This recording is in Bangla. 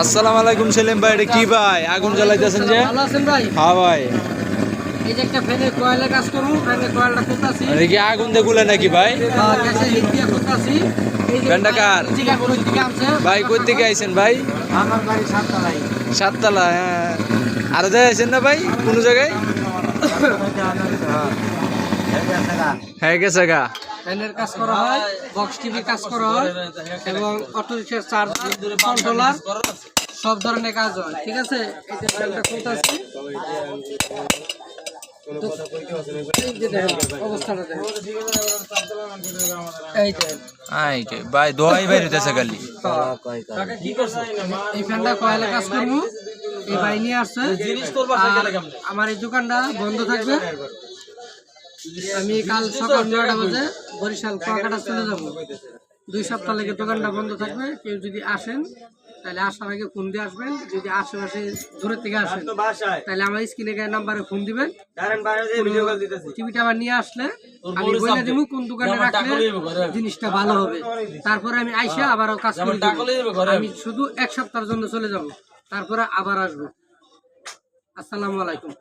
আসসালামু আলাইকুম সেলিম ভাই, এটা কি ভাই আগুন জ্বালাইতেছেন যে? ভালো আছেন ভাই? হ্যাঁ ভাই। এই যে একটা ফ্যানের কয়েলে কাজ করব, ফ্যানের কয়েলটা খুলতাছি। এটা কি আগুন দিয়ে গুলে নাকি ভাই? গ্যাসে হিট দিয়ে খুলতাছি। এই যে ফ্যানটা কার? জিগা কোন দিকে আছে? ভাই কই থেকে আইছেন ভাই? আমার বাড়ি সাততলায়। সাততলা, হ্যাঁ। আর জায়গায় আইছেন না ভাই কোন জায়গায়? হ্যাঁ গেছে গা। ফ্যানের কাজ করা হয়, বক্স টিভি কাজ করা হয় এবং অটো রিকশার চার্জ কন্ট্রোলার সব ধরনের কাজ হয়। ঠিক আছে, এই যে ফ্যানটা খুলতাছি। এই যে দেখেন অবস্থাটা দেখেন। এই দেখেন আই কে ভাই দোয়াই ভাই হইতাছে খালি। এই ফ্যানটা কয়লা কাজ করবো, এই ভাই নিয়ে আসছে। আর আমার এই দোকানটা বন্ধ থাকবে। আমি কাল সকাল 9টা বাজে বরিশাল কুয়াকাটা চলে যাব। 2 সপ্তাহ লেগে দোকানটা বন্ধ থাকবে। কেউ যদি আসেন তাহলে আসার আগে ফোন দিয়ে আসবেন। যদি আশেপাশে দূরের থেকে আসেন তাহলে আমার স্ক্রিনে গায়ে নাম্বারে ফোন দিবেন। টিভিটা আবার নিয়ে আসলে আমি বলে দিব কোন দোকানে রাখলে জিনিসটা ভালো হবে। তারপরে আমি আইসা আবারও কাজ করে দিব। আমি শুধু 1 সপ্তাহের জন্য চলে যাব, তারপরে আবার আসবো। আসসালামু আলাইকুম।